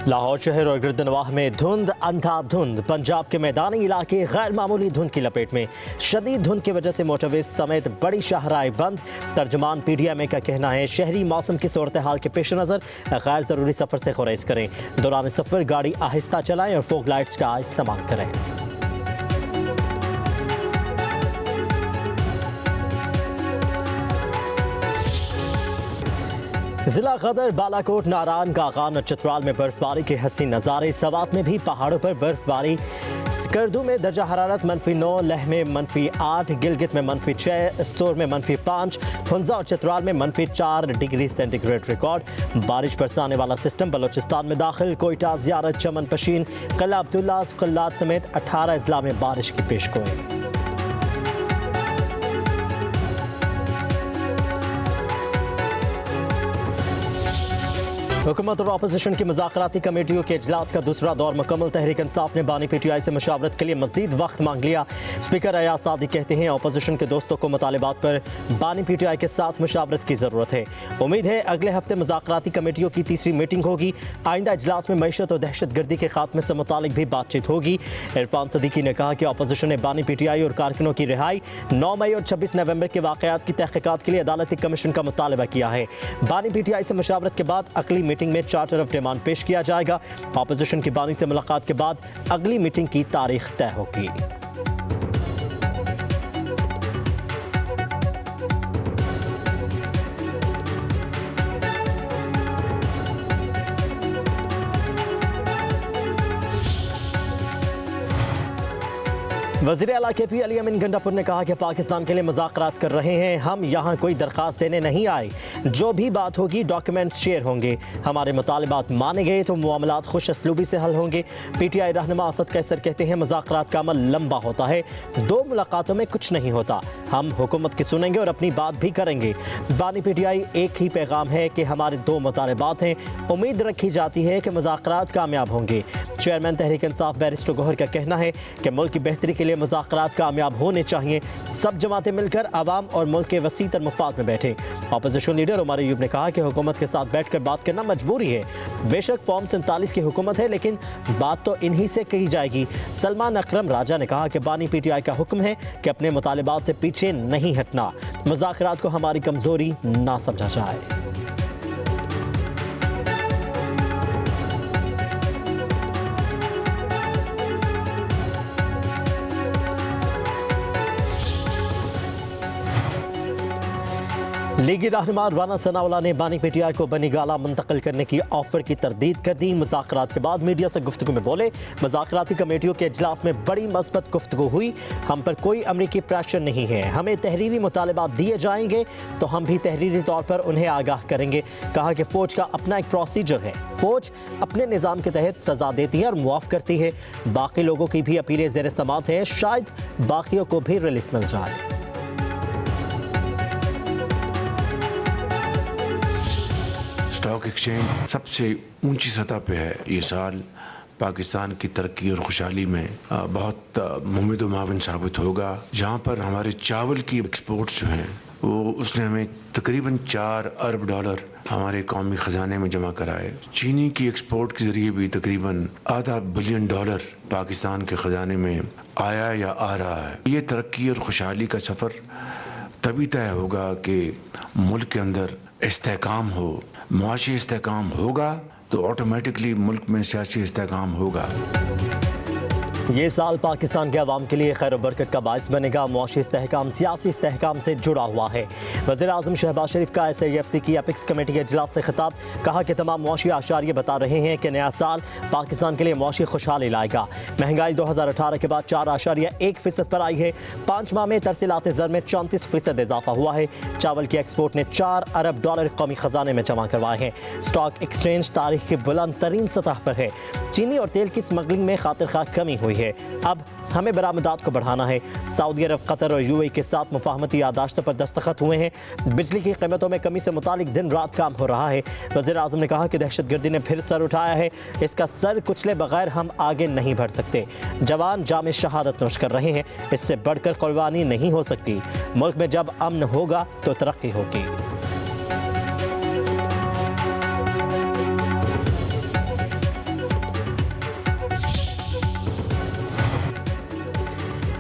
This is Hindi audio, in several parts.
लाहौर शहर और गिरदनवाह में धुंध अंधाधुंध। पंजाब के मैदानी इलाके गैर मामूली धुंध की लपेट में। शदीद धुंध की वजह से मोटरवे समेत बड़ी शाहराएं बंद। तर्जुमान PTI का कहना है शहरी मौसम की सूरत हाल के पेश नज़र गैर ज़रूरी सफ़र से गुरेज करें। दौरान सफ़र गाड़ी आहिस्ता चलाएं और फोग लाइट्स का इस्तेमाल करें। जिला गदर, बालाकोट, नारायण, कागान और चित्राल में बर्फबारी के हसीन नज़ारे। सवात में भी पहाड़ों पर बर्फबारी। स्कर्दू में दर्जा हरारत -9, लेह में -8, गिलगित में -6, स्तोर में -5, हुंजा और चित्राल में -4 डिग्री सेंटीग्रेड रिकॉर्ड। बारिश बरसाने वाला सिस्टम बलोचिस्तान में दाखिल। कोयटा, ज़ियारत, चमन पशीन, कला अब्दुल्ला, कल्लात समेत 18 अजला में बारिश की पेशगोई। हुकूमत और अपोजिशन की मुज़ाकराती कमेटियों के इजलास का दूसरा दौर मुकम्मल। तहरीक इंसाफ ने बानी PTI से मुशावरत के लिए मजीद वक्त मांग लिया। स्पीकर अयाज सादी कहते हैं अपोजिशन के दोस्तों को मुतालिबात पर बानी PTI के साथ मुशावरत की ज़रूरत है। उम्मीद है अगले हफ्ते मुज़ाकराती कमेटियों की तीसरी मीटिंग होगी। आइंदा इजलास में मईशत और दहशत गर्दी के खात्मे से मुतालिक भी बातचीत होगी। इरफान सदीकी ने कहा कि अपोजिशन ने बानी PTI और कारकुनों की रिहाई, 9 मई और 26 नवंबर के वाक़यात की तहक़ीक़ात के लिए अदालती कमीशन का मुतालबा किया है। बानी PTI से मुशावरत के बाद अगली मीटिंग में चार्टर ऑफ डिमांड पेश किया जाएगा। ऑपोजिशन की बानी से मुलाकात के बाद अगली मीटिंग की तारीख तय होगी। वज़ीर आला KP अली अमीन गंडापुर ने कहा कि पाकिस्तान के लिए मुज़ाकरात कर रहे हैं। हम यहाँ कोई दरख्वास्त देने नहीं आए। जो भी बात होगी डॉक्यूमेंट्स शेयर होंगे। हमारे मुतालिबात माने गए तो मामलात खुश असलूबी से हल होंगे। PTI रहनुमा असद कैसर कहते हैं मुज़ाकरात का अमल लंबा होता है, 2 मुलाकातों में कुछ नहीं होता। हम हुकूमत की सुनेंगे और अपनी बात भी करेंगे। बानी PTI एक ही पैगाम है कि हमारे 2 मुतालिबात हैं। उम्मीद रखी जाती है कि मुज़ाकरात कामयाब होंगे। चेयरमैन तहरीक इंसाफ बैरिस्टर गौहर का कहना है कि मुल्क की बेहतरी के लिए मुज़ाकरात कामयाब होने चाहिए। सब जमातें मिलकर आवाम और मुल्क के वसीतर मुफाद में बैठे। अपोजिशन लीडर उमर अयूब ने कहा कि हुकूमत के साथ बैठकर बात करना मजबूरी है। बेशक फॉर्म 47 की हुकूमत है, लेकिन बात तो इन्हीं से कही जाएगी। सलमान अकरम राजा ने कहा कि बानी PTI का हुक्म है कि अपने मुतालिबात से पीछे नहीं हटना। मुज़ाकरात को हमारी कमजोरी ना समझा जाए। लीगी रहनुमा राना सनाउल्लाह ने बानी PTI को बनी गाला मुंतकिल करने की ऑफर की तरदीद कर दी। मुज़ाकरात के बाद मीडिया से गुफ्तगू में बोले, मुज़ाकराती कमेटियों के इजलास में बड़ी मस्बत गुफ्तगू हुई। हम पर कोई अमरीकी प्रेशर नहीं है। हमें तहरीरी मुतालिबात दिए जाएंगे तो हम भी तहरीरी तौर पर उन्हें आगाह करेंगे। कहा कि फ़ौज का अपना एक प्रोसीजर है। फ़ौज अपने निज़ाम के तहत सज़ा देती है और मुआफ़ करती है। बाकी लोगों की भी अपीलें ज़ेर समात हैं। शायद बाकियों को भी रिलीफ मिल जाए। स्टॉक एक्सचेंज सबसे ऊंची सतह पे है। ये साल पाकिस्तान की तरक्की और खुशहाली में बहुत मुमिद माविन साबित होगा। जहाँ पर हमारे चावल की एक्सपोर्ट्स जो हैं वो उसने हमें तकरीबन $4 अरब हमारे कौमी ख़जाने में जमा कराए। चीनी की एक्सपोर्ट के ज़रिए भी तकरीबन $0.5 बिलियन पाकिस्तान के ख़जाने में आया या आ रहा है। ये तरक्की और खुशहाली का सफ़र तभी तय होगा कि मुल्क के अंदर इस्तेहकाम हो। मुआशी इस्तेहकाम होगा तो ऑटोमेटिकली मुल्क में सियासी इस्तेहकाम होगा। ये साल पाकिस्तान के अवाम के लिए खैर और बरकत का बायस बनेगा। मुआशी इस्तेहकाम सियासी इस्तेहकाम से जुड़ा हुआ है। वज़ीर आज़म शहबाज शरीफ का SAFC की एपिक्स कमेटी के इजलास से खिताब। कहा कि तमाम मुआशी आशारिये बता रहे हैं कि नया साल पाकिस्तान के लिए मुआशी खुशहाली लाएगा। महंगाई 2018 के बाद 4.1% पर आई है। 5 माह में तरसीलात ज़र में 34% इजाफा हुआ है। चावल की एक्सपोर्ट ने $4 अरब कौमी ख़जाने में जमा करवाए हैं। स्टॉक एक्सचेंज तारीख की बुलंद तरीन सतह पर है। चीनी और तेल की स्मगलिंग में खातिर खा कमी हुई है। अब हमें बरामदात को बढ़ाना है। सऊदी अरब, कतर और UAE के साथ मुफाहमती यादाश्तों पर दस्तखत हुए हैं। बिजली की कीमतों में कमी से मुतालिक दिन रात काम हो रहा है। वज़ीर आज़म ने कहा कि दहशतगर्दी ने फिर सर उठाया है। इसका सर कुचले बगैर हम आगे नहीं बढ़ सकते। जवान जाम शहादत नोश कर रहे हैं। इससे बढ़कर कुर्बानी नहीं हो सकती। मुल्क में जब अमन होगा तो तरक्की होगी।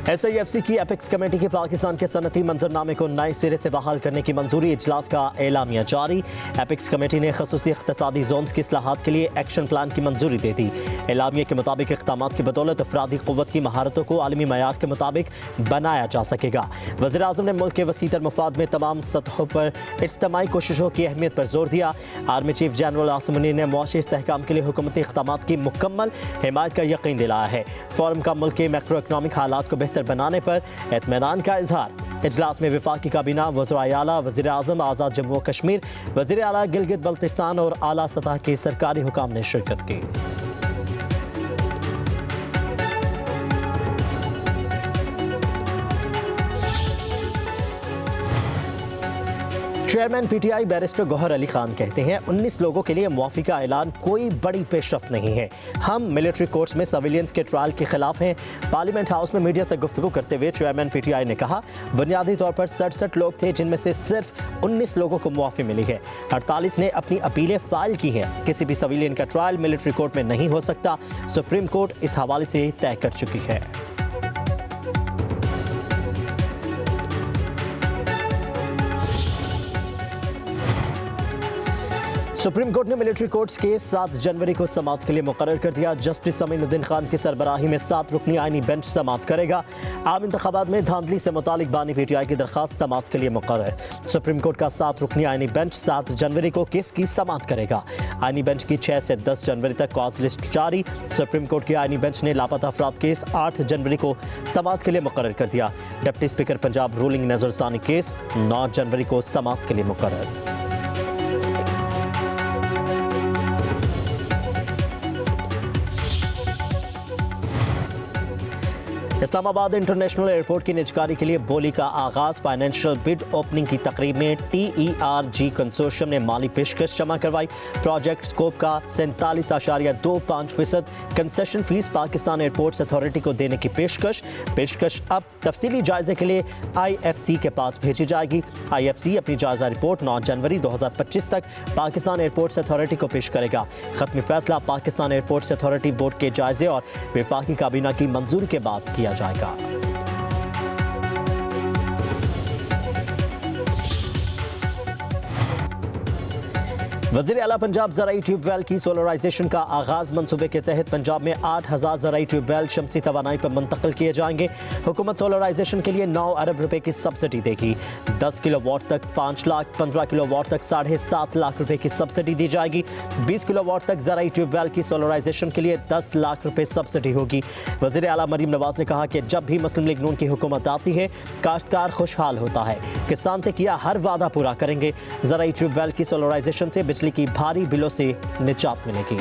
SIFC की एपिक्स कमेटी की पाकिस्तान के सनती मंजरनामे को नए सिरे से बहाल करने की मंजूरी, इजलास का एलामिया जारी। एपिक्स कमेटी ने खसूसी इख्तिसादी जोन्स की इस्लाहात के लिए एक्शन प्लान की मंजूरी दे दी। एलामिया के मुताबिक इक़दामात की बदौलत अफरादी क़ुव्वत की महारतों को आलमी मयार के मुताबिक बनाया जा सकेगा। वज़ीर आज़म ने मुल्क के वसीतर मफाद में तमाम सतहों पर इज्तिमाई कोशिशों की अहमियत पर जोर दिया। Army chief general Asim Munir ने मुआशी इस्तेहकाम के लिए हुकूमती इक़दामात की मुकम्मल हिमायत का यकीन दिलाया है। फोरम का मुल्क के मैक्रो इकनॉमिक हालात को बेहतर बनाने पर इत्मीनान का इजहार। इजलास में वफाकी काबीना, वज़ीर आला, वज़ीर आज़म आज़ाद जम्मू व कश्मीर, वज़ीर आला गिलगित बल्तिस्तान और आला सतह के सरकारी हुकाम ने शिरकत की। Chairman PTI barrister Gohar Ali Khan कहते हैं 19 लोगों के लिए मुआफ़ी का ऐलान कोई बड़ी पेशरफ्त नहीं है। हम मिलिट्री कोर्ट्स में सिविलियंस के ट्रायल के खिलाफ हैं। पार्लियामेंट हाउस में मीडिया से गुफ्तगू करते हुए चेयरमैन PTI ने कहा, बुनियादी तौर पर 67 लोग थे जिनमें से सिर्फ 19 लोगों को मुआफ़ी मिली है। 48 ने अपनी अपीलें फाइल की हैं। किसी भी सिविलियन का ट्रायल मिलिट्री कोर्ट में नहीं हो सकता। सुप्रीम कोर्ट इस हवाले से तय कर चुकी है। सुप्रीम कोर्ट ने मिलिट्री कोर्ट्स के 7 जनवरी को समाअत के लिए मुकर्रर कर दिया। जस्टिस अमीनुद्दीन खान की सरबराही में 7 रुकनी आईनी बेंच समाअत करेगा। आम इंतखाबात में धांधली से मुतालिक बानी PTI की दरख्वास्त समाअत के लिए मुकर्रर। सुप्रीम कोर्ट का 7 रुकनी आईनी बेंच 7 जनवरी को केस की समाअत करेगा। आईनी बेंच की 6 से 10 जनवरी तक कॉज लिस्ट जारी। सुप्रीम कोर्ट की आईनी बेंच ने लापता अफराद केस 8 जनवरी को समाअत के लिए मुकर्रर कर दिया। डिप्टी स्पीकर पंजाब रूलिंग नजरसानी केस 9 जनवरी को समाअत के लिए मुकर्रर। इस्लामाबाद इंटरनेशनल एयरपोर्ट की निजकारी के लिए बोली का आगाज। फाइनेंशियल बिड ओपनिंग की तकरीब में TERG कंसोर्शियम ने माली पेशकश जमा करवाई। प्रोजेक्ट स्कोप का 47.25% concession fees Pakistan airports authority को देने की पेशकश अब तफसीली जायजे के लिए IFC के पास भेजी जाएगी। IFC अपनी जायजा रिपोर्ट 9 जनवरी 2025 तक पाकिस्तान एयरपोर्ट्स अथॉरिटी को पेश करेगा। खत्मी फैसला पाकिस्तान एयरपोर्ट्स अथॉरिटी बोर्ड के जायजे और वफाकी काबीना की मंजूरी के बाद किया जाएगा। वज़ीर आला पंजाब ज़राई ट्यूबवेल की सोलराइजेशन का आगाज़। मंसूबे के तहत पंजाब में 8000 ज़राई ट्यूबवेल शमसी तवानाई पर मुंतकिल किए जाएंगे। हुकूमत सोलराइजेशन के लिए 9 अरब रुपए की सब्सिडी देगी। 10 किलोवाट तक 5 लाख, 15 किलोवाट तक 7.5 लाख रुपए की सब्सिडी दी जाएगी। 20 किलोवाट तक ज़राई ट्यूबवेल की सोलराइजेशन के लिए 10 लाख रुपए सब्सिडी होगी। वज़ीर आला मरीम नवाज ने कहा कि जब भी मुस्लिम लीग नून की हुकूमत आती है, काश्तकार खुशहाल होता है। किसान से किया हर वादा पूरा करेंगे। ज़राई ट्यूबवेल की सोलराइजेशन से बिजली की भारी बिलों से निजात मिलेगी।